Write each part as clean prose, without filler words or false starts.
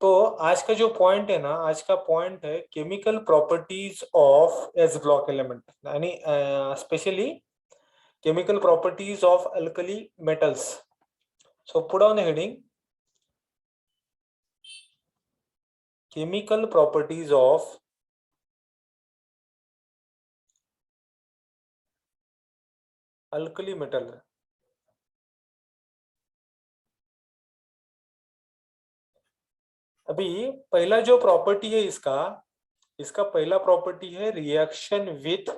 तो आज का जो पॉइंट है ना, आज का पॉइंट है chemical properties of S block element, यानी specially chemical properties of alkali metals. So put on the heading chemical properties of alkali metal. अभी पहला जो प्रॉपर्टी है इसका पहला प्रॉपर्टी है reaction with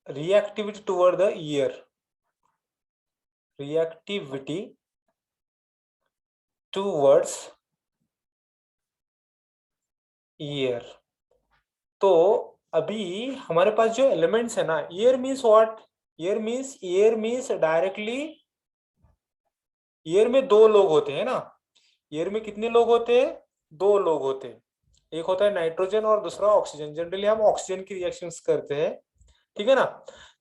reactivity toward the air. Reactivity towards air. तो अभी हमारे पास जो एलिमेंट्स है ना, air means what? Air means directly, air में दो लोग होते हैं ना. एयर में कितने लोग होते हैं? दो लोग होते हैं. एक होता है नाइट्रोजन और दूसरा ऑक्सीजन. जनरली हम ऑक्सीजन की रिएक्शंस करते हैं, ठीक है ना.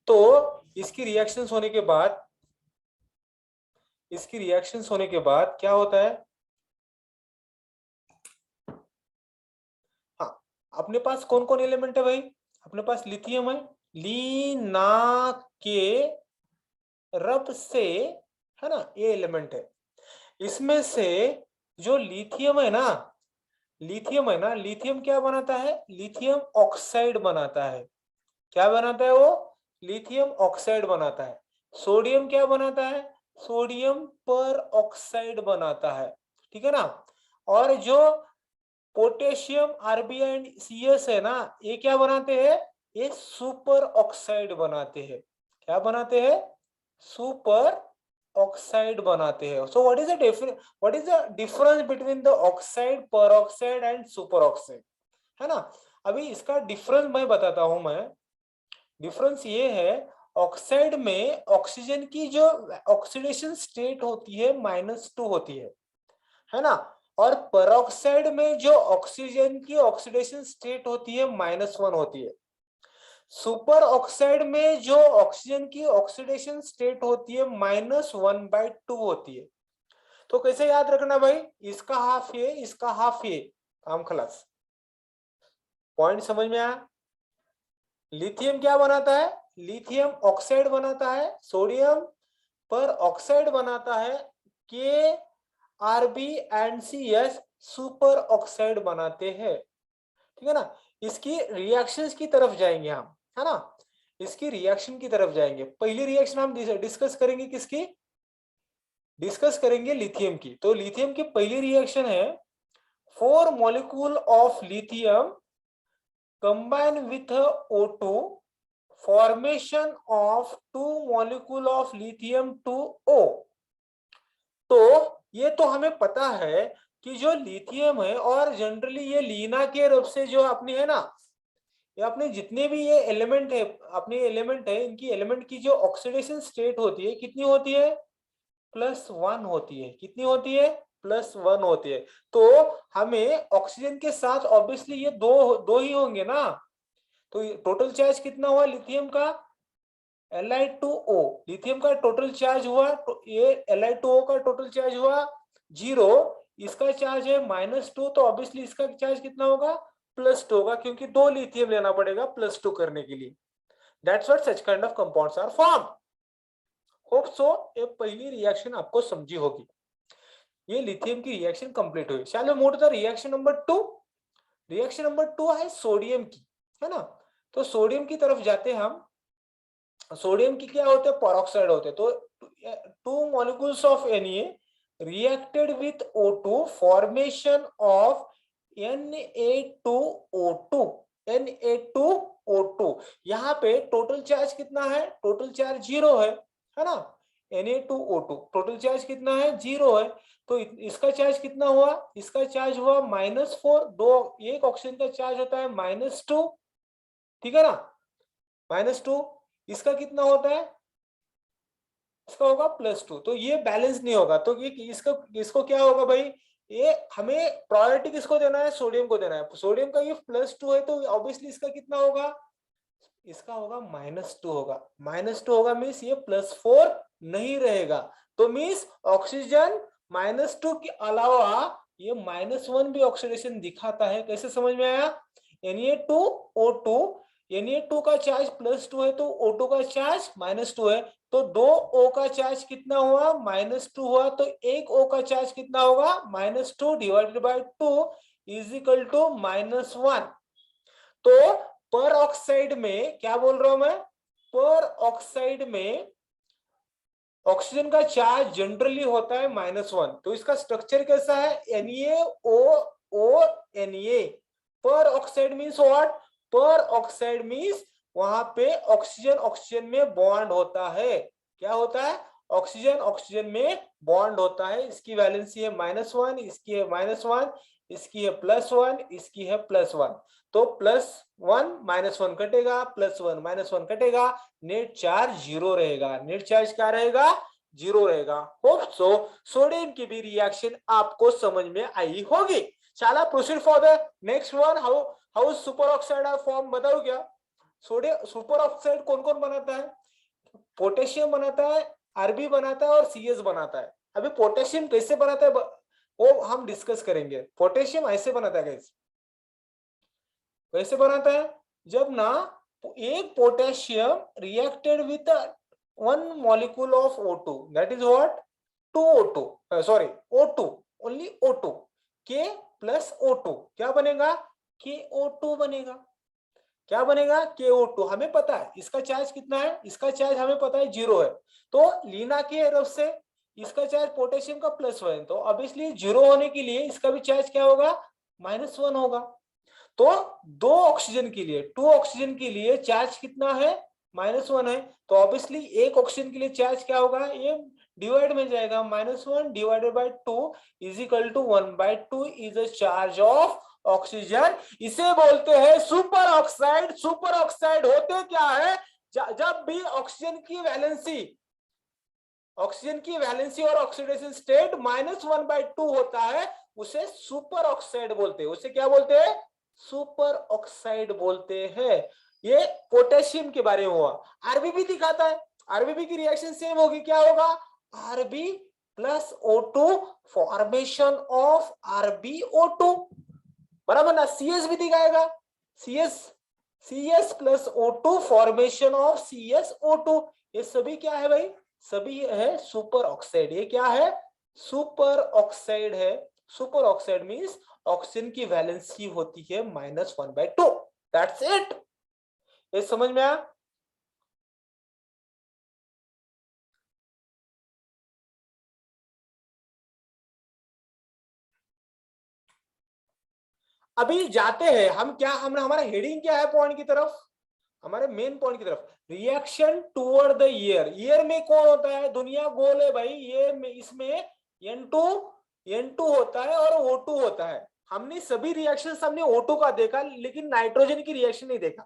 तो इसकी रिएक्शंस होने के बाद क्या होता है? हाँ, अपने पास कौन कौन एलिमेंट है भाई? अपने पास लिथियम है, ली ना के रब से, है ना, ये एलिमेंट है. इसमें से जो लिथियम है ना, लिथियम क्या बनाता है? लिथियम ऑक्साइड बनाता है. क्या बनाता है वो? लिथियम ऑक्साइड बनाता है. सोडियम क्या बनाता है? सोडियम पर ऑक्साइड बनाता है, ठीक है ना. और जो पोटेशियम आरबी एंड सीएस है ना, ये क्या बनाते हैं? ये सुपर ऑक्साइड बनाते हैं. क्या बनाते हैं? सुपर ऑक्साइड बनाते हैं. So what is the difference between the oxide, पर ऑक्साइड एंड सुपर ऑक्साइड, है ना. अभी इसका डिफरेंस मैं बताता हूं. डिफरेंस ये है, ऑक्साइड में ऑक्सीजन की जो ऑक्सीडेशन स्टेट होती है -2 होती है ना. और पेरोक्साइड में जो ऑक्सीजन की ऑक्सीडेशन स्टेट होती है -1 होती है. सुपर ऑक्साइड में जो ऑक्सीजन की ऑक्सीडेशन स्टेट होती है -1/2 होती है. तो कैसे याद रखना भाई? इसका हाफ ये, इसका हाफ ये, काम खलास. पॉइंट समझ में आया? लिथियम क्या बनाता है? लिथियम ऑक्साइड बनाता है. सोडियम पर ऑक्साइड बनाता है. K RB and C S super oxide बनाते हैं, ठीक है ना. इसकी रिएक्शंस की तरफ जाएंगे हम, है ना. इसकी रिएक्शन की तरफ जाएंगे. पहली रिएक्शन हम डिस्कस करेंगे किसकी? डिस्कस करेंगे लिथियम की. तो लिथियम की पहली रिएक्शन है 4 molecule of lithium combine with O2, formation of 2 molecule of lithium 2O. तो ये तो हमें पता है कि जो लिथियम है, और जनरली ये लीना के रूप से जो अपनी है ना, ये अपने जितने भी ये एलिमेंट है, अपने एलिमेंट है, इनकी एलिमेंट की जो ऑक्सीडेशन स्टेट होती है कितनी होती है? +1 होती है. कितनी होती है? +1 होती है. तो हमें ऑक्सीजन के साथ ऑब्वियसली ये दो ही होंगे ना. तो टोटल चार्ज कितना हुआ लिथियम का? Li2O. लिथियम का टोटल चार्ज हुआ, तो ये Li2O का टोटल चार्ज हुआ 0. इसका चार्ज है -2, तो ऑब्वियसली इसका चार्ज कितना होगा? +2 होगा, क्योंकि 2 लिथियम लेना पड़ेगा +2 करने के लिए. That's what such kind of compounds are form. Hope so ये पहली रिएक्शन आपको समझी होगी. ये लिथियम की रिएक्शन कंप्लीट हुई. Shall we move to the reaction number 2. Reaction number 2 है सोडियम की, है ना. तो सोडियम की तरफ जाते हम. सोडियम की क्या होते हैं? पेरोक्साइड होते हैं. तो 2 molecules of Na reacted with O2, formation of Na2O2. Na2O2. यहाँ पे टोटल चार्ज कितना है? टोटल चार्ज 0 है ना. Na2O2 टोटल चार्ज कितना है? 0 है. तो इसका चार्ज कितना हुआ? इसका चार्ज हुआ -4. एक ऑक्सीजन का चार्ज होता है -2, ठीक है ना. -2. इसका कितना होता है? इसका होगा +2. तो ये बैलेंस नहीं होगा. तो ये इसको क्या होगा भाई? ये हमें प्रायोरिटी किसको देना है? सोडियम को देना है. सोडियम का ये +2 है, तो ऑब्वियसली इसका कितना होगा? इसका होगा -2 होगा। -2 होगा मीन्स ये +4 नहीं रहेगा, तो मीन्स ऑक्सीजन -2 के अलावा ये -1 भी ऑक्सीडेशन दिखाता है। कैसे समझ में आया? Na2O2, Na2 का चार्ज +2 है तो O2 का चार्ज -2 है, तो 2 O का चार्ज कितना हुआ? -2 हुआ, तो 1 O का चार्ज कितना होगा? -2 divided by 2 is equal to -1। तो पर ऑक्साइड में क्या बोल रहा हूं मैं? पर ऑक्साइड में ऑक्सीजन का चार्ज जनरली होता है -1, तो इसका स्ट्रक्चर कैसा है? NaOO पर ऑक्साइड मीन्स व्हाट? पर ऑक्साइड मीन्स वहां पे ऑक्सीजन ऑक्सीजन में बॉन्ड होता है। क्या होता है? ऑक्सीजन ऑक्सीजन में बॉन्ड होता है। इसकी वैलेंसी है -1, इसकी है -1, इसकी है +1, इसकी है +1, तो +1 -1 कटेगा, +1 -1 कटेगा, नेट चार्ज 0 रहेगा। नेट चार्ज क्या रहेगा? 0 रहेगा। होप सो सोडियम की भी रिएक्शन आपको समझ में आई होगी। चला proceed for the next one. How super oxide are form, बताओ क्या? सोडियम सुपर ऑक्साइड कौन कौन बनाता है? पोटेशियम बनाता है, आरबी बनाता है और सीएस बनाता है। अभी पोटेशियम कैसे बनाता है वो हम डिस्कस करेंगे। पोटेशियम ऐसे बनाता है गाइस। कैसे बनाता है? जब ना एक potassium reacted with one molecule of O2, that is what? 2O2, sorry, O2, only O2, K plus O2 क्या बनेगा? KO2 बनेगा। क्या बनेगा? KO2। हमें पता है इसका चार्ज कितना है, इसका चार्ज हमें पता है 0 है, तो लीना के तरफ से इसका चार्ज पोटेशियम का +1, तो ऑब्वियसली 0 होने के लिए इसका भी चार्ज क्या होगा? -1 होगा। तो 2 ऑक्सीजन के लिए, 2 ऑक्सीजन के लिए चार्ज कितना है? -1 है, तो ऑब्वियसली एक ऑक्सीजन के लिए चार्ज क्या होगा? ये डिवाइड में जाएगा, -1 divided by 2 is equal to 1/2 is the charge of oxygen. इसे बोलते हैं सुपर ऑक्साइड। सुपर ऑक्साइड होते क्या है? जब भी ऑक्सीजन की वैलेंसी और ऑक्सीडेशन स्टेट -1/2 होता है, उसे सुपर ऑक्साइड बोलते हैं। उसे क्या बोलते हैं? सुपर ऑक्साइड बोलते हैं। ये पोटेशियम के बारे में हुआ। आरबी भी दिखाता है, आरबी की रिएक्शन सेम होगी। क्या होगा? RB plus O2 formation of RbO2, बराबर ना? सीएस भी दिखाएगा, CS plus O2 formation of CSO2। ये सभी क्या है भाई? सभी है सुपर ऑक्साइड। ये क्या है? सुपर ऑक्साइड है। सुपर ऑक्साइड मींस ऑक्सीजन की वैलेंसी होती है -1/2। That's it. ये समझ में आया? अभी जाते हैं हम, क्या हमने, हमारा हेडिंग क्या है पॉइंट की तरफ, हमारे मेन पॉइंट की तरफ। Reaction toward the year. Year में कौन होता है? दुनिया गोल है भाई। ये में इसमें N2 होता है और O2 होता है। हमने सभी रिएक्शन हमने O2 का देखा, लेकिन नाइट्रोजन की रिएक्शन नहीं देखा,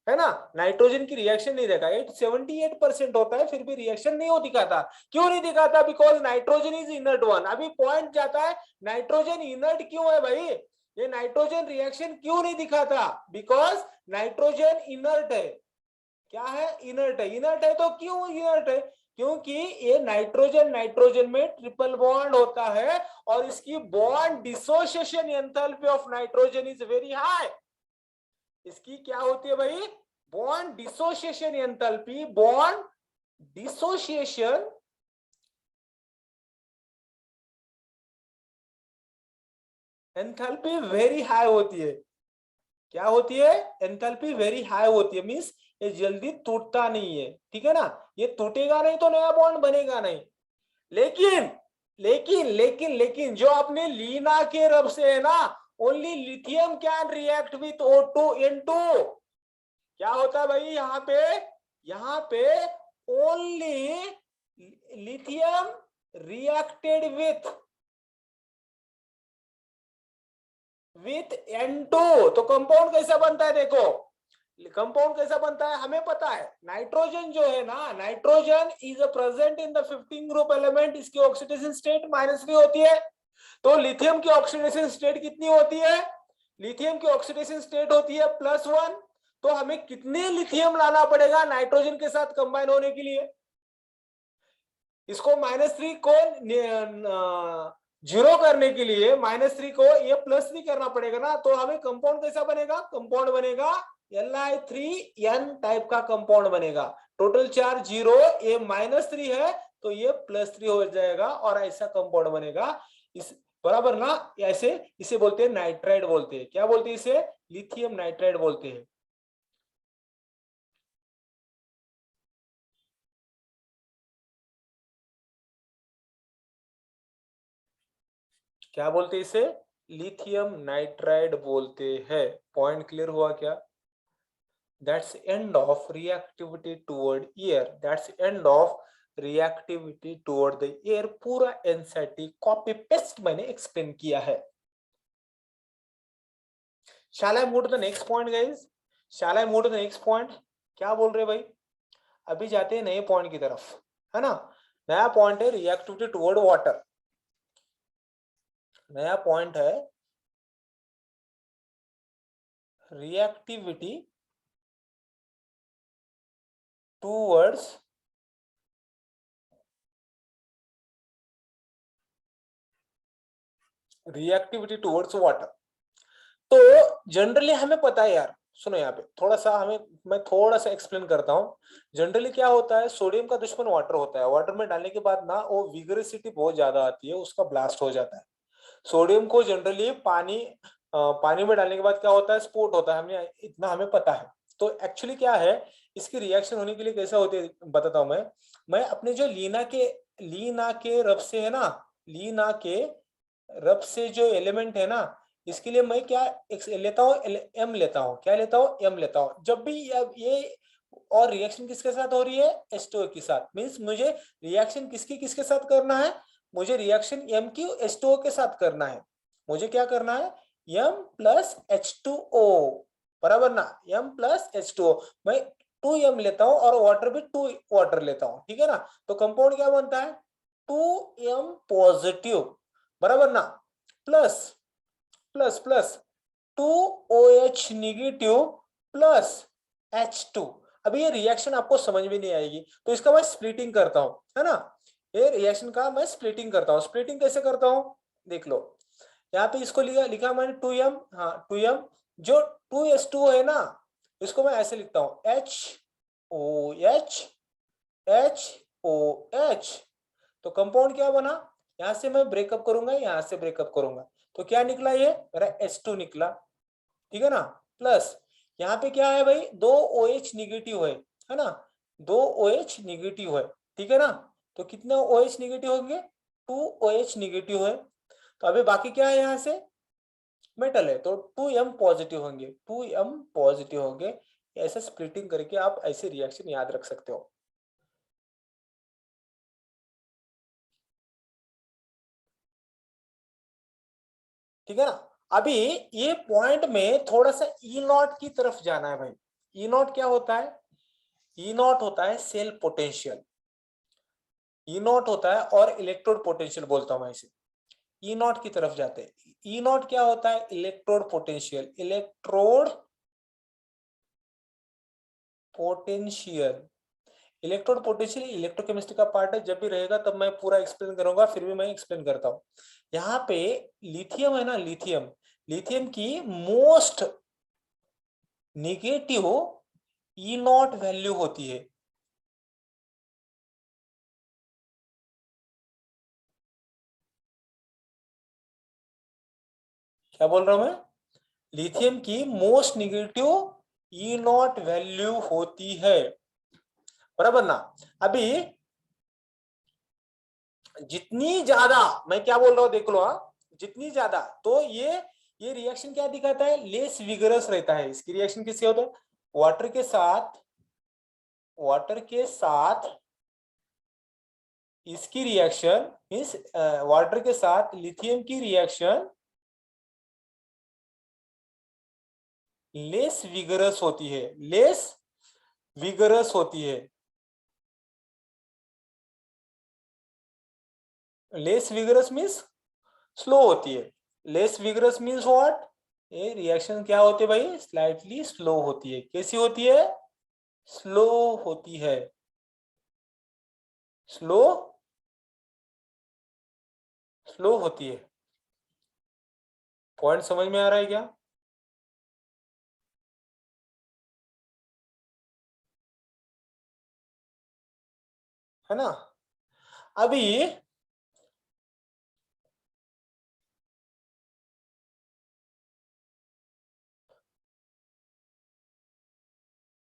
है ना? नाइट्रोजन की रिएक्शन नहीं देखा। 78% होता है, फिर भी रिएक्शन नहीं हो दिखाता। क्यों नहीं दिखाता? Because nitrogen is inert one. अभी पॉइंट जाता है, नाइट्रोजन इनर्ट क्यों है भाई? ये नाइट्रोजन रिएक्शन क्यों नहीं दिखाता? बिकॉज नाइट्रोजन इनर्ट है। क्या है? इनर्ट है। इनर्ट है तो क्यों इनर्ट है? क्योंकि ये नाइट्रोजन में ट्रिपल बॉन्ड होता है और इसकी bond dissociation enthalpy of nitrogen is very high. इसकी क्या होती है भाई? Bond dissociation enthalpy, bond dissociation enthalpy very high होती है। क्या होती है? एंथैल्पी वेरी हाई होती है, मींस ये जल्दी टूटता नहीं है। ठीक है ना? ये टूटेगा नहीं तो नया बॉन्ड बनेगा नहीं। लेकिन लेकिन लेकिन लेकिन जो आपने लीना के रब से है ना, only lithium can react with O2 N2। क्या होता है भाई? यहाँ पे only lithium reacted with N2। तो कंपाउंड कैसा बनता है? देखो कंपाउंड कैसा बनता है हमें पता है। नाइट्रोजन जो है ना, nitrogen is present in the 15 group element. इसकी ऑक्सीडेशन स्टेट -3 होती है। तो लिथियम की ऑक्सीडेशन स्टेट कितनी होती है? लिथियम की ऑक्सीडेशन स्टेट होती है +1। तो हमें कितने लिथियम लाना पड़ेगा नाइट्रोजन के साथ कंबाइन होने के लिए? इसको -3 को 0 करने के लिए -3 को ये +3 करना पड़ेगा ना, तो हमें कंपाउंड कैसा बनेगा? कंपाउंड बनेगा Li3n टाइप का कंपाउंड बनेगा। टोटल चार्ज 0, ये -3 है तो ये +3 हो जाएगा और ऐसा कंपाउंड बनेगा। इस बराबर ना, ऐसे इसे बोलते हैं नाइट्राइड बोलते हैं। क्या बोलते हैं इसे? लिथियम नाइट्राइड बोलते हैं। क्या बोलते हैं इसे? लिथियम नाइट्राइड बोलते हैं। पॉइंट क्लियर हुआ क्या? That's end of reactivity toward air. That's end of reactivity toward the air. पूरा एनसीईआरटी कॉपी पेस्ट मैंने एक्सप्लेन किया है। Shall I move to the next point, guys? Shall I move to the next point? क्या बोल रहे भाई? अभी जाते हैं नए पॉइंट की तरफ, है ना? नया पॉइंट है रिएक्टिविटी टुवर्ड वाटर। नया पॉइंट है रिएक्टिविटी टुवर्ड्स वाटर। तो जनरली हमें पता है यार, सुनो यहाँ पे थोड़ा सा मैं थोड़ा सा एक्सप्लेन करता हूँ। जनरली क्या होता है, सोडियम का दुश्मन वाटर होता है। वाटर में डालने के बाद ना वो विगरसिटी बहुत ज्यादा आती है, उसका ब्लास्ट हो जाता है। सोडियम को जनरली पानी में डालने के बाद क्या होता है? स्फोट होता है। हमें पता है। तो एक्चुअली क्या है, इसकी रिएक्शन होने के लिए कैसा होती है बताता हूँ मैं अपने जो लीना के रब से है ना, लीना के रब से जो एलिमेंट है ना, इसके लिए मैं क्या लेता हूँ? एम लेता हूँ। क्या लेता हूँ? एम लेता हूँ। जब भी ये और रिएक्शन किसके साथ हो रही है? H2O के साथ। मींस मुझे रिएक्शन किसके साथ करना है? मुझे रिएक्शन एम की H2O के साथ करना है। मुझे क्या करना है? M प्लस H2O, बराबर ना? M plus H2O। मैं 2M लेता हूँ और वाटर भी 2 वाटर लेता हूँ, ठीक है ना? तो कंपाउंड क्या बनता है? 2M पॉजिटिव, बराबर ना? Plus plus plus 2OH negative plus H2। अभी ये रिएक्शन आपको समझ में नहीं आएगी, तो इसका मैं स्प्लिटिंग करता हूं, है ना? ये रिएक्शन का मैं स्प्लिटिंग करता हूं। स्प्लिटिंग कैसे करता हूं? देख लो, यहाँ पे इसको लिखा मैंने 2M। हाँ 2M। जो 2H2O है ना, इसको मैं ऐसे लिखता हूं HOH HOH। तो कंपाउंड क्या बना? यहां से मैं ब्रेकअप करूंगा, यहां से ब्रेकअप करूंगा, तो क्या निकला? ये मेरा H2 निकला, ठीक है ना? प्लस यहाँ पे क्या है भाई? 2 OH निगेटिव है ना? 2 OH निगेटिव है, ठीक है ना? तो कितने OH निगेटिव होंगे? 2 OH निगेटिव है। तो अभी बाकी क्या है? यहाँ से मेटल है, तो 2M पॉजिटिव होंगे, 2M पॉजिटिव होंगे। ऐसे स्प्लिटिंग करके आप ऐसे रिएक्शन याद रख सकते हो, ठीक है ना? अभी ये पॉइंट में थोड़ा सा ई नॉट की तरफ जाना है भाई। ई नॉट क्या होता है? ई नॉट होता है सेल पोटेंशियल। ई नॉट होता है, और इलेक्ट्रोड पोटेंशियल बोलता हूं मैं इसे। ई नॉट की तरफ जाते हैं। ई नॉट क्या होता है? Electrode potential. Electrode potential electrode potential electrochemistry का पार्ट है। जब भी रहेगा तब मैं पूरा एक्सप्लेन करूंगा, फिर भी मैं एक्सप्लेन करता हूं। यहाँ पे लिथियम है ना, लिथियम की most negative E not value होती है। क्या बोल रहा हूं मैं? लिथियम की most negative E not value होती है, बराबर ना? अभी जितनी ज्यादा, मैं क्या बोल रहा हूं देख लो, हाँ, जितनी ज्यादा, तो ये रिएक्शन क्या दिखाता है? लेस विगरस रहता है। इसकी रिएक्शन किससे होता है? वाटर के साथ इसकी रिएक्शन मीन्स वाटर के साथ लिथियम की रिएक्शन लेस विगरस होती है। लेस विगरस होती है। लेस विगरस मीन्स स्लो होती है। Less vigorous means what? ये रिएक्शन क्या होती है भाई, स्लाइटली स्लो होती है। कैसी होती है, स्लो होती है, स्लो स्लो होती है। पॉइंट समझ में आ रहा है क्या? है ना? अभी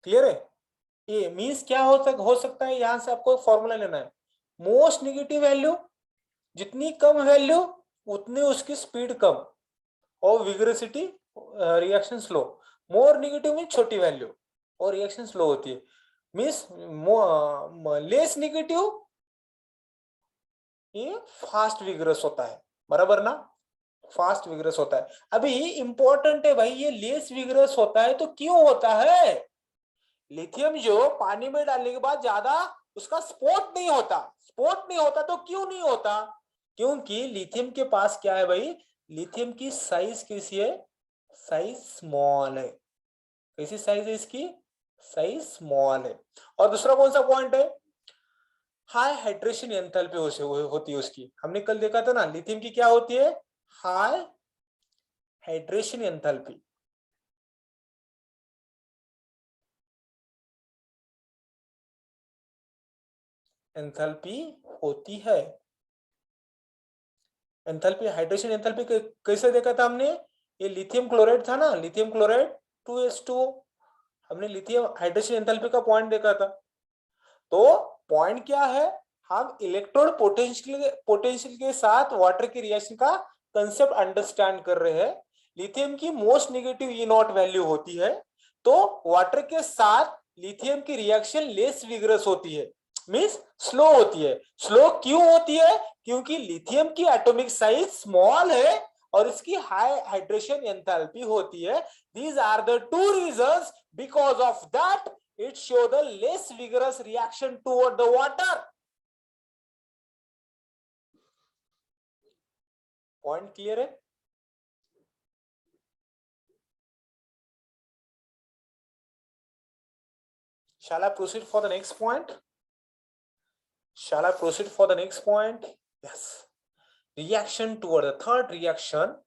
क्लियर है? ये मीन्स क्या हो सकता है, यहां से आपको फॉर्मूला लेना है। मोस्ट नेगेटिव वैल्यू, जितनी कम वैल्यू उतनी उसकी स्पीड कम और विग्रेसिटी, reaction slow. More negative mean छोटी वैल्यू और रिएक्शन स्लो होती है। मीन्स लेस नेगेटिव ये फास्ट विग्रस होता है, बराबर ना? फास्ट विग्रस होता है। अभी इंपॉर्टेंट है भाई, ये लेस विग्रस होता है तो क्यों होता है? लिथियम जो पानी में डालने के बाद ज्यादा उसका स्पॉट नहीं होता। स्पॉट नहीं होता तो क्यों नहीं होता? क्योंकि लिथियम के पास क्या है भाई, लिथियम की साइज कैसी है, साइज स्मॉल है। कैसी साइज है इसकी, साइज स्मॉल है। और दूसरा कौन सा पॉइंट है, हाई हाइड्रेशन एंथैल्पी होती है उसकी। हमने कल देखा था ना, लिथियम की क्या होती है, हाई हाइड्रेशन एंथैल्पी। एंथैल्पी होती है। एंथैल्पी, हाइड्रेशन एंथैल्पी कैसे देखा था हमने, ये लिथियम क्लोराइड था ना, लिथियम क्लोराइड 2s2, हमने लिथियम हाइड्रेशन एंथैल्पी का पॉइंट देखा था। तो पॉइंट क्या है, हम इलेक्ट्रोड पोटेंशियल के साथ वाटर की रिएक्शन का कंसेप्ट अंडरस्टैंड कर रहे हैं। लिथियम की most negative E not value होती है, तो वाटर के साथ लिथियम की रिएक्शन लेस विग्रस होती है, मींस स्लो होती है। स्लो क्यों होती है, क्योंकि लिथियम की एटॉमिक साइज स्मॉल है और इसकी हाई हाइड्रेशन एंथैल्पी होती है। These are the two reasons, because of that it show the less vigorous reaction toward the water. Point clear है? Shall I proceed for the next point? Shall I proceed for the next point? Yes. Reaction toward the third reaction.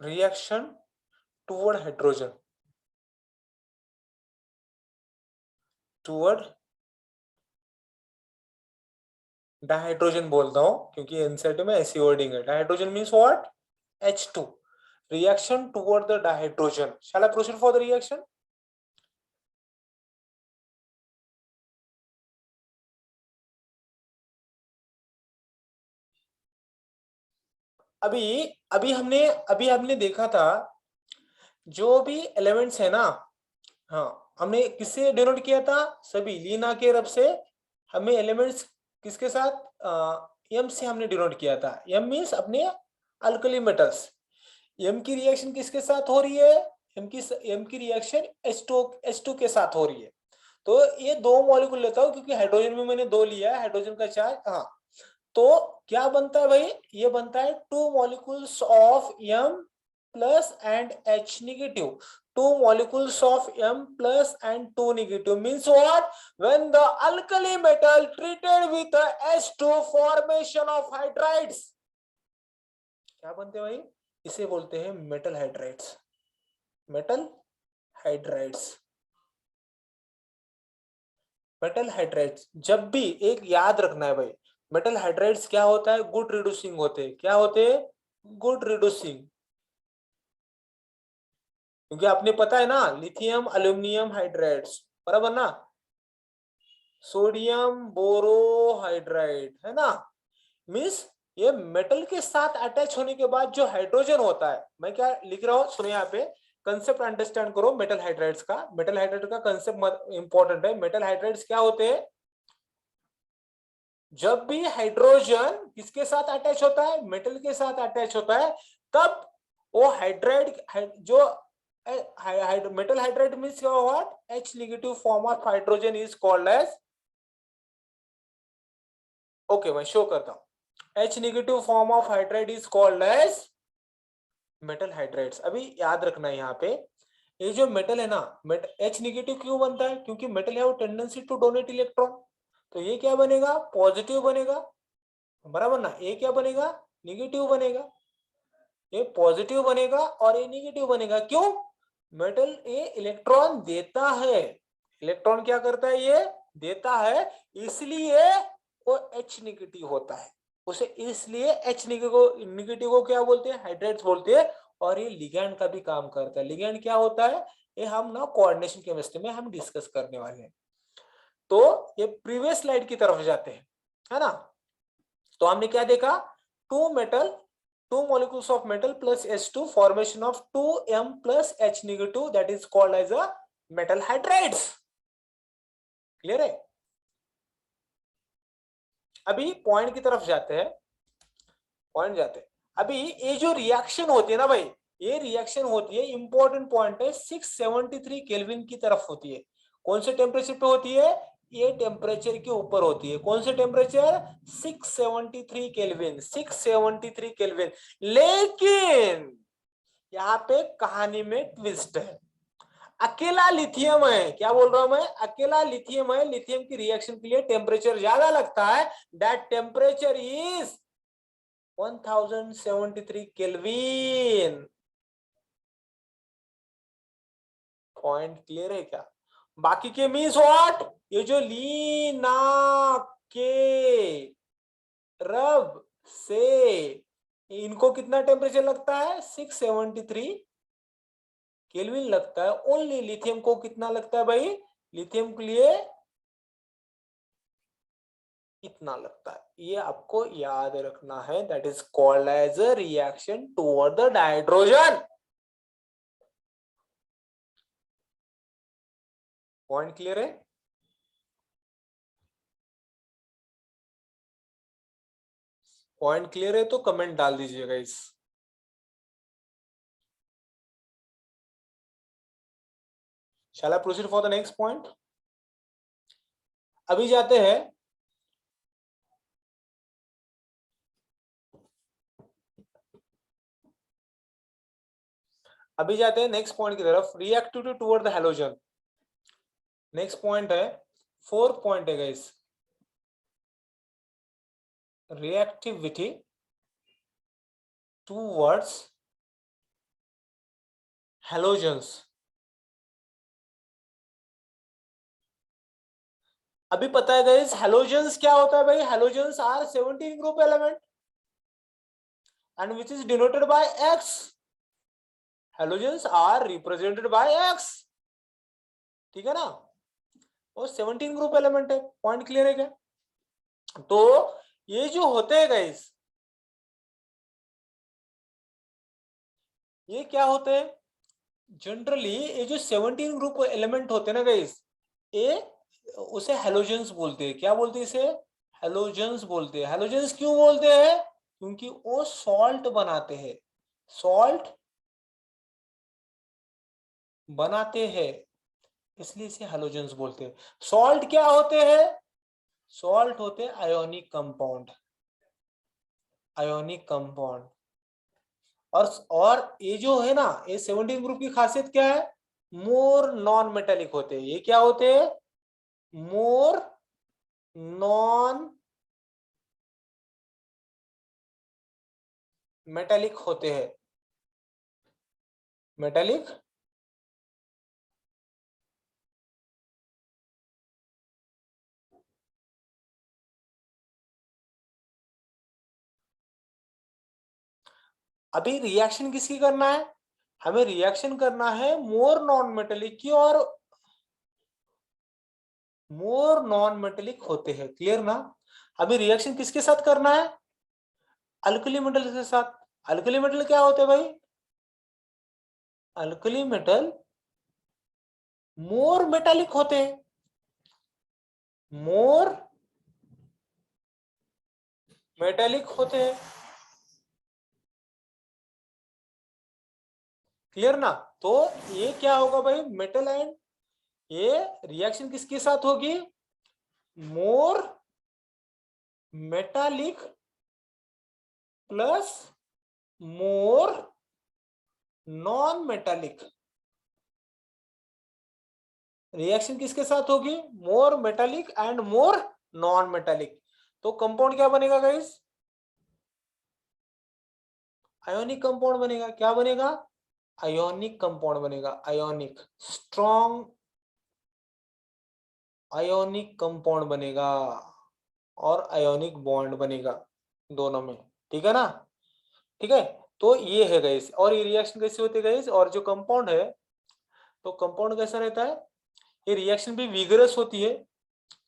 Reaction toward hydrogen. Toward dihydrogen बोलता हूं क्योंकि NCERT में ऐसी wording है। Dihydrogen means what, H2। Reaction toward the dihydrogen. Shall I proceed for the reaction? अभी अभी हमने देखा था, जो भी एलिमेंट्स है ना, हाँ, हमने किससे डिनोट किया था, सभी लीना के रब से। हमें एलिमेंट्स किसके साथ, एम से हमने डिनोट किया था। एम मींस अपने अल्कली मेटल्स। एम की रिएक्शन किसके साथ हो रही है, एम की रिएक्शन H2 के साथ हो रही है। तो ये दो मॉलिक्यूल लेता हूं क्योंकि हाइड्रोजन में मैंने दो लिया है, हाइड्रोजन का चार्ज। हाँ, तो क्या बनता है भाई, ये बनता है two molecules of M plus and H negative. Two molecules of M plus and 2 negative means what? When the alkali metal treated with the H2, formation of hydrides. क्या बनते हैं भाई, इसे बोलते हैं metal hydrides. Metal hydrides, metal hydrides. जब भी एक याद रखना है भाई, मेटल हाइड्राइड्स क्या होता है, गुड रिड्यूसिंग होते हैं। क्या होते हैं, गुड रिड्यूसिंग। क्योंकि आपने पता है ना, लिथियम एल्यूमिनियम हाइड्राइड्स, बराबर ना, सोडियम बोरोहाइड्राइड, है ना। मीन्स ये मेटल के साथ अटैच होने के बाद जो हाइड्रोजन होता है, मैं क्या लिख रहा हूं सुनिए, यहाँ पे कंसेप्ट अंडरस्टैंड करो मेटल हाइड्राइड्स का। मेटल हाइड्राइड का कंसेप्ट इंपॉर्टेंट है। मेटल हाइड्राइड्स क्या होते हैं, जब भी हाइड्रोजन किसके साथ अटैच होता है, मेटल के साथ अटैच होता है, तब वो हाइड्राइड जो metal hydride means what, H negative form of hydrogen is called as, okay मैं शो करता हूं, H negative form of hydride is called as metal hydrides. अभी याद रखना है यहाँ पे, ये जो मेटल है ना, H नेगेटिव क्यों बनता है, क्योंकि metal have tendency to donate electron, तो ये क्या बनेगा, पॉजिटिव बनेगा, बराबर ना, ये क्या बनेगा, नेगेटिव बनेगा, ये पॉजिटिव बनेगा और ये नेगेटिव बनेगा, क्यों, मेटल ये इलेक्ट्रॉन देता है, इलेक्ट्रॉन क्या करता है, ये देता है, इसलिए वो H नेगेटिव होता है उसे, इसलिए H नेगेटिव को क्या बोलते हैं, हाइड्राइड्स बोलते हैं। और ये लिगैंड का भी काम करता है। लिगैंड क्या होता है, ये हम ना कोऑर्डिनेशन केमिस्ट्री में हम डिस्कस करने वाले हैं। तो ये प्रीवियस स्लाइड की तरफ जाते हैं, है ना। तो हमने क्या देखा, two molecules of metal plus H2 formation of 2m plus H negative, that is called as a metal hydrides। Clear है। अभी पॉइंट की तरफ जाते हैं, पॉइंट जाते हैं। अभी ये जो रिएक्शन होती है ना भाई, ये रिएक्शन होती है, इंपॉर्टेंट पॉइंट है, 673 केल्विन की तरफ होती है। कौन से टेम्परेचर पे होती है, ये टेम्परेचर के ऊपर होती है। कौन से टेम्परेचर, 673 केल्विन, 673 केल्विन। लेकिन यहाँ पे कहानी में ट्विस्ट है, अकेला लिथियम है, क्या बोल रहा हूं मैं, अकेला लिथियम है, लिथियम की रिएक्शन के लिए टेम्परेचर ज्यादा लगता है, that temperature is 1073 kelvin. Point clear है क्या, बाकी के मीन्स व्हाट, ये जो ली ना के रब से, इनको कितना टेम्परेचर लगता है, 673 केल्विन लगता है। ओनली लिथियम को कितना लगता है भाई, लिथियम के लिए इतना लगता है, ये आपको याद रखना है, that is called as a reaction toward the hydrogen. Point clear है। पॉइंट क्लियर है तो कमेंट डाल दीजिएगा इस। Shall I proceed for the next point? अभी जाते हैं, अभी जाते हैं नेक्स्ट पॉइंट की तरफ, reactivity toward the halogen. Next point है, फोर्थ पॉइंट है गाइस, रिएक्टिविटी टुवर्ड्स हैलोजन्स। अभी पता है गाइस हैलोजन्स क्या होता है भाई, halogens are 17 group element and which is denoted by X. Halogens are represented by X, ठीक है ना, वो 17 ग्रुप एलिमेंट है। पॉइंट क्लियर है क्या। तो ये जो होते हैं गाइस, ये क्या होते हैं, जनरली ये जो 17 ग्रुप एलिमेंट होते हैं ना गाइस, ये उसे हैलोजेंस बोलते हैं। क्या बोलते हैं इसे, हैलोजेंस बोलते हैं। हैलोजेंस क्यों बोलते हैं, क्योंकि वो सॉल्ट बनाते हैं, सॉल्ट बनाते हैं, इसलिए इसे हैलोजेंस बोलते हैं। सॉल्ट क्या होते हैं, सॉल्ट होते हैं आयोनिक कंपाउंड, आयोनिक कंपाउंड। और ये जो है ना, ये 17 ग्रुप की खासियत क्या है, मोर नॉन मेटेलिक होते हैं। ये क्या होते हैं, मोर नॉन मेटेलिक होते हैं, मेटेलिक। अभी रिएक्शन किसकी करना है, हमें रिएक्शन करना है मोर नॉन मेटेलिक की, और मोर नॉन मेटेलिक होते हैं, क्लियर ना। अभी रिएक्शन किसके साथ करना है, अल्कली मेटल के साथ। अल्कली मेटल क्या होते हैं भाई, अल्कली मेटल मोर मेटालिक होते हैं, मोर मेटालिक होते हैं। क्लियर ना? तो ये क्या होगा भाई, मेटल आयन, ये रिएक्शन किसके साथ होगी, मोर metallic plus more non metallic. Reaction किसके साथ होगी, मोर metallic and more non metallic. तो कंपाउंड क्या बनेगा गाइस, आयोनिक कंपाउंड बनेगा। क्या बनेगा, आयोनिक कंपाउंड बनेगा, आयोनिक, स्ट्रॉन्ग आयोनिक कंपाउंड बनेगा और आयोनिक बॉन्ड बनेगा दोनों में, ठीक है ना? ठीक है, तो ये है गाइस। और ये रिएक्शन कैसे होती है गाइस, और जो कंपाउंड है, तो कंपाउंड कैसा रहता है, ये रिएक्शन भी विगरस होती है।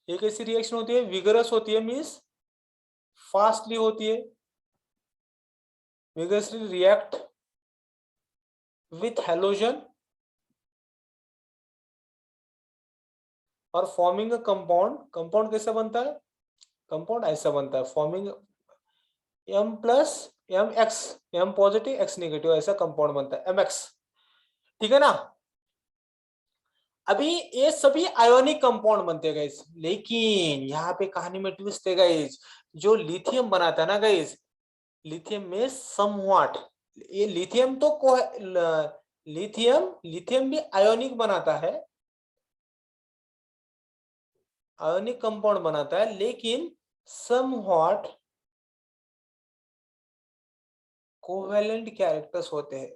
ये कैसी रिएक्शन होती है, विगरस होती है, मींस फास्टली होती है, vigorously react with halogen और फॉर्मिंग अ कंपाउंड। कंपाउंड कैसा बनता है, कंपाउंड ऐसा बनता है, forming M plus M X, M positive X negative, ऐसा कंपाउंड बनता है, एम एक्स, ठीक है ना? अभी ये सभी आयोनिक कंपाउंड बनते हैं गाइस, लेकिन यहाँ पे कहानी में ट्विस्ट है गाइस। जो लिथियम बनाता है ना गाइस, लिथियम में समव्हाट, ये लिथियम तो लिथियम लिथियम भी आयोनिक बनाता है, आयोनिक कंपाउंड बनाता है, लेकिन समव्हाट कोवेलेंट कैरेक्टर्स होते हैं।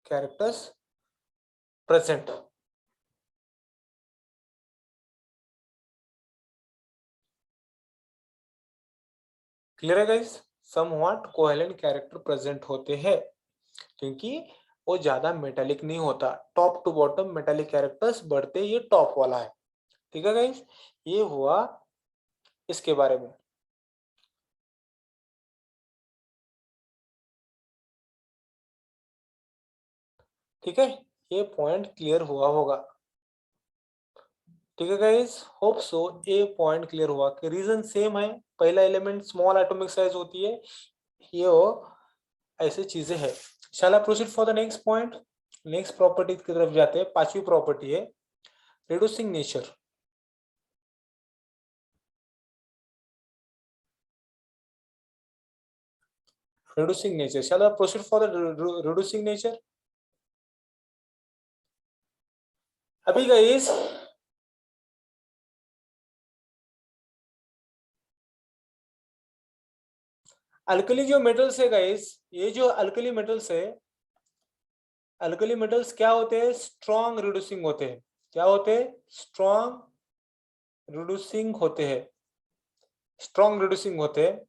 कैरेक्टर्स प्रेजेंट, क्लियर है guys? Somewhat covalent character present होते हैं, क्योंकि वो ज्यादा मेटालिक नहीं होता, top to bottom metallic characters बढ़ते, ये टॉप वाला है, ठीक है गाइस? ये हुआ इसके बारे में। ठीक है, ये पॉइंट क्लियर हुआ होगा, ठीक है गाइस? होप सो ये पॉइंट क्लियर हुआ कि रीजन सेम है, पहला एलिमेंट स्मॉल एटॉमिक साइज होती है, ये हो ऐसी चीजें हैं। Shall I proceed for the next point? Next property की तरफ जाते हैं, पांचवी प्रॉपर्टी है reducing nature. Reducing nature, shall I proceed for the reducing nature? अभी गाइस अल्कली जो मेटल्स है गाइस, ये जो अल्कली मेटल्स है, अल्कली मेटल्स क्या होते हैं, स्ट्रॉन्ग रिड्यूसिंग होते हैं। क्या होते हैं, स्ट्रॉन्ग रिड्यूसिंग होते हैं, स्ट्रॉन्ग रिड्यूसिंग होते हैं।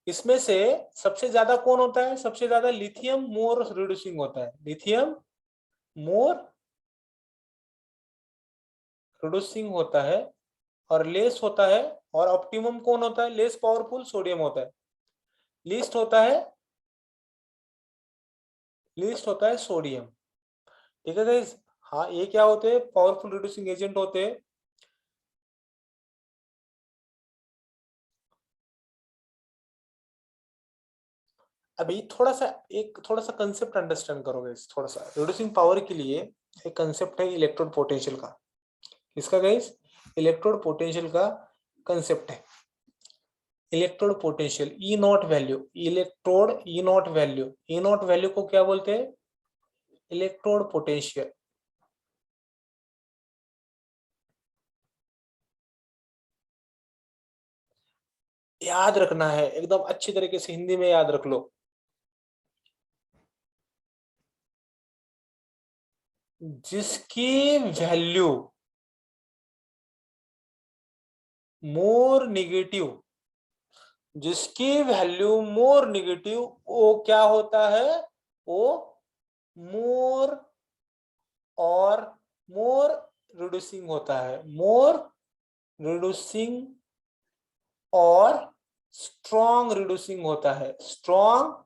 इसमें से सबसे ज्यादा कौन होता है, सबसे ज्यादा लिथियम मोर रिड्यूसिंग होता है, लिथियम मोर रिड्यूसिंग होता है, और लेस होता है, और ऑप्टिमम कौन होता है, लेस पावरफुल सोडियम होता है, लीस्ट होता है, लीस्ट होता है सोडियम, ठीक है गाइस? हाँ, ये क्या होते हैं, पावरफुल रिड्यूसिंग एजेंट होते हैं। अभी थोड़ा सा कंसेप्ट अंडरस्टैंड करोगे, थोड़ा सा रिड्यूसिंग पावर के लिए एक कंसेप्ट है इलेक्ट्रोड पोटेंशियल का। इसका गाइस, इलेक्ट्रोड पोटेंशियल का कंसेप्ट है, electrode potential, E not value, electrode E not value, E not value को क्या बोलते हैं, इलेक्ट्रोड पोटेंशियल। याद रखना है, एकदम अच्छी तरीके से हिंदी में याद रख लो। जिसकी वैल्यू मोर निगेटिव, जिसकी वैल्यू मोर निगेटिव, वो क्या होता है, वो मोर और मोर रिड्यूसिंग होता है, मोर रिड्यूसिंग और स्ट्रॉन्ग रिड्यूसिंग होता है, स्ट्रॉन्ग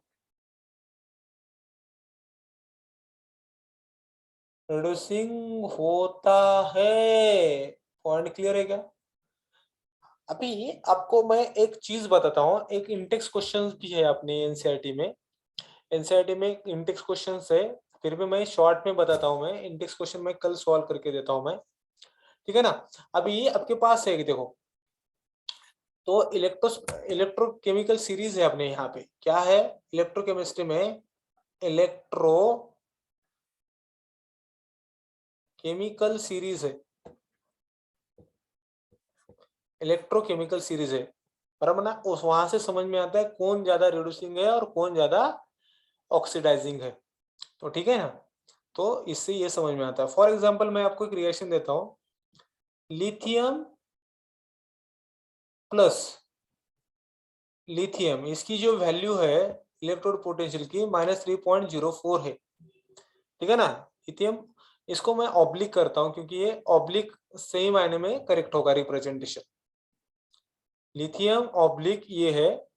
रिड्यूसिंग होता है। पॉइंट क्लियर है क्या? अभी आपको मैं एक चीज बताता हूँ, एक इंटेक्स क्वेश्चन भी है अपने एनसीईआरटी में। एनसीईआरटी में इंटेक्स क्वेश्चन है, फिर भी मैं शॉर्ट में बताता हूँ। मैं इंटेक्स क्वेश्चन में कल सॉल्व करके देता हूँ मैं, ठीक है ना। अभी आपके पास है, देखो, तो इलेक्ट्रोकेमिकल सीरीज है अपने यहाँ पे, क्या है इलेक्ट्रोकेमिस्ट्री में, इलेक्ट्रो केमिकल सीरीज है, इलेक्ट्रोकेमिकल सीरीज है, बराबर ना। उस वहां से समझ में आता है कौन ज्यादा रिड्यूसिंग है और कौन ज्यादा ऑक्सीडाइजिंग है, तो ठीक है ना। तो इससे ये समझ में आता है। फॉर एग्जांपल मैं आपको एक रिएक्शन देता हूं, लिथियम प्लस लिथियम, इसकी जो वैल्यू है इलेक्ट्रोड पोटेंशियल की -3.04 है, ठीक है ना। लिथियम, इसको मैं ऑब्लिक करता हूं क्योंकि ये ऑब्लिक सही मायने में करेक्ट होगा रिप्रेजेंटेशन। लिथियम ऑब्लिक ये है,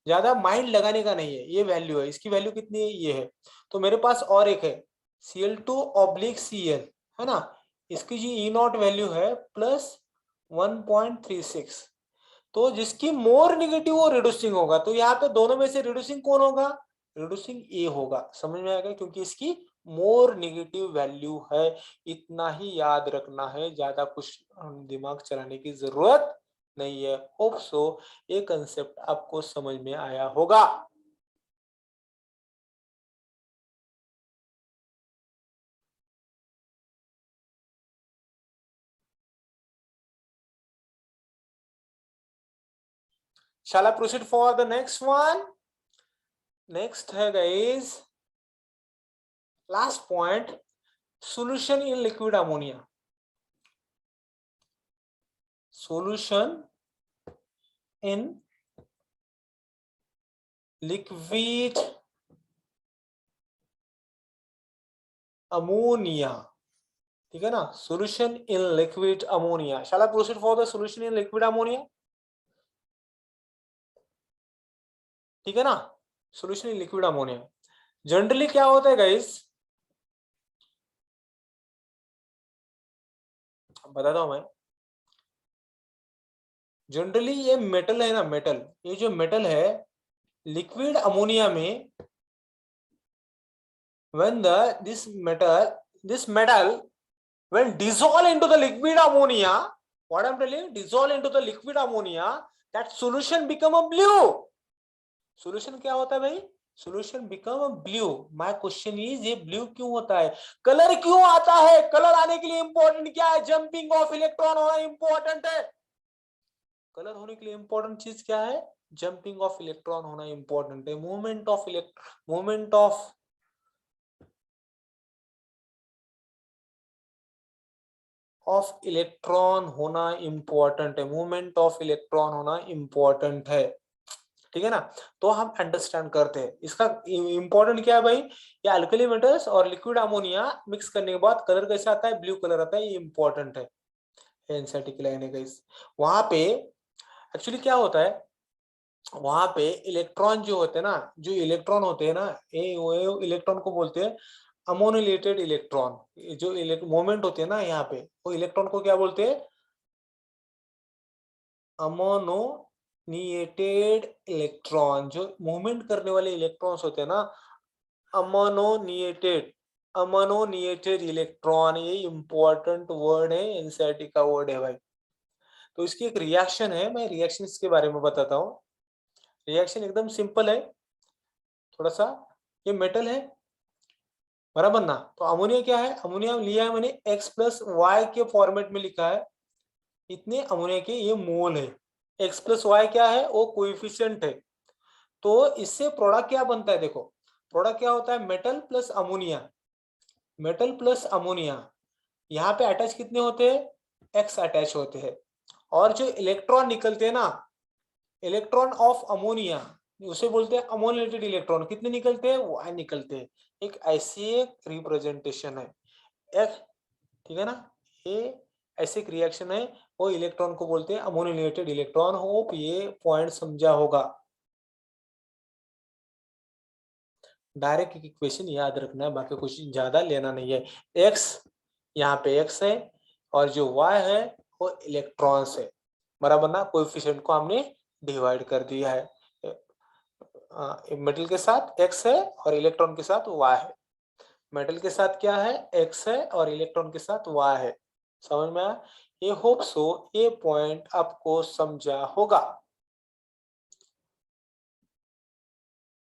ज्यादा माइंड लगाने का नहीं है, ये वैल्यू है, इसकी वैल्यू कितनी है, ये है। तो मेरे पास और एक है Cl2/Cl, है ना, इसकी जो E0 वैल्यू है +1.36। तो जिसकी मोर निगेटिव वो रिड्यूसिंग होगा, तो यहाँ पे दोनों में से रिड्यूसिंग कौन होगा, रिड्यूसिंग ए होगा। समझ में आएगा, क्योंकि इसकी मोर निगेटिव वैल्यू है। इतना ही याद रखना है, ज्यादा कुछ दिमाग चलाने की जरूरत नहीं है। होप सो ये कंसेप्ट आपको समझ में आया होगा। Shall I proceed for the next one? Next है guys, last point, solution in liquid ammonia. Solution in liquid ammonia, ठीक है ना। Solution in liquid ammonia. Shall I proceed for the solution in liquid ammonia? ठीक है ना, solution in liquid ammonia. Generally क्या होता है गाइस, बताता हूं मैं। जनरली ये मेटल है ना, मेटल, ये जो मेटल है लिक्विड अमोनिया में, when this metal when dissolve into the liquid ammonia, what I'm telling you, dissolve into the liquid ammonia, that solution become a blue. Solution क्या होता है भाई, solution become a blue. My question is, ये blue क्यों होता है, colour क्यों आता है, कलर आने के लिए इंपॉर्टेंट क्या है, जंपिंग ऑफ इलेक्ट्रॉन होना इंपॉर्टेंट है। कलर होने के लिए इंपॉर्टेंट चीज क्या है, जंपिंग ऑफ इलेक्ट्रॉन होना इंपॉर्टेंट है। मूवमेंट ऑफ इलेक्ट्रॉन होना इंपॉर्टेंट है, मूवमेंट ऑफ इलेक्ट्रॉन होना इंपॉर्टेंट है, ठीक है ना। तो हम अंडरस्टैंड करते हैं इसका इंपॉर्टेंट क्या है भाई, ये अल्कली मेटल्स और लिक्विड अमोनिया मिक्स करने के बाद कलर कैसे आता है, ब्लू कलर आता है, ये इंपॉर्टेंट है। एनसीईआरटी की लाइन है गाइस। वहां पे एक्चुअली क्या होता है, वहां पे इलेक्ट्रॉन जो होते हैं ना, जो इलेक्ट्रॉन होते हैं ना, ये वो इलेक्ट्रॉन को बोलते हैं अमोनिलेटेड इलेक्ट्रॉन। जो मोमेंट होते हैं ना यहाँ पे, वो इलेक्ट्रॉन को क्या बोलते हैं, अमोनिएटेड इलेक्ट्रॉन। जो मूवमेंट करने वाले इलेक्ट्रॉन्स होते हैं ना, अमोनिएटेड अमोनिएटेड इलेक्ट्रॉन, ये इंपॉर्टेंट वर्ड है, एनसीईआरटी का वर्ड है भाई। तो इसकी एक रिएक्शन है, मैं रिएक्शन के बारे में बताता हूँ। रिएक्शन एकदम सिंपल है, थोड़ा सा, ये मेटल है, बराबर ना। तो अमोनिया क्या है, अमोनिया लिया है मैंने X+Y के फॉर्मेट में लिखा है, इतने अमोनिया के ये मोल है। X+Y क्या है, वो कोएफिशिएंट है। तो इससे प्रोडक्ट क्या बनता है, देखो प्रोडक्ट क्या होता है, metal plus ammonia, metal plus ammonia. यहाँ पे अटैच कितने होते हैं, X अटैच होते हैं। और जो इलेक्ट्रॉन निकलते हैं ना, इलेक्ट्रॉन ऑफ अमोनिया, उसे बोलते हैं अमोनिएटेड इलेक्ट्रॉन। कितने निकलते हैं, Y निकलते हैं। एक ऐसी एक रिप्रेजेंटेशन है, एक, ठीक है ना, ये ऐसे एक रिएक्शन है, वो इलेक्ट्रॉन को बोलते हैं अमोनिएटेड इलेक्ट्रॉन। होप ये पॉइंट समझा होगा। डायरेक्ट इक्वेशन याद रखना है, बाकी कुछ ज्यादा लेना नहीं है। एक्स, यहाँ पे एक्स है और जो वाई है वो इलेक्ट्रॉन्स है, बराबर ना। कोएफिशिएंट को हमने डिवाइड कर दिया है। मेटल के साथ एक्स है और इलेक्ट्रॉन के साथ वाई है। मेटल के साथ क्या है, एक्स है और इलेक्ट्रॉन के साथ वाई है। समझ में आया? ये होप सो ये पॉइंट आपको समझा होगा।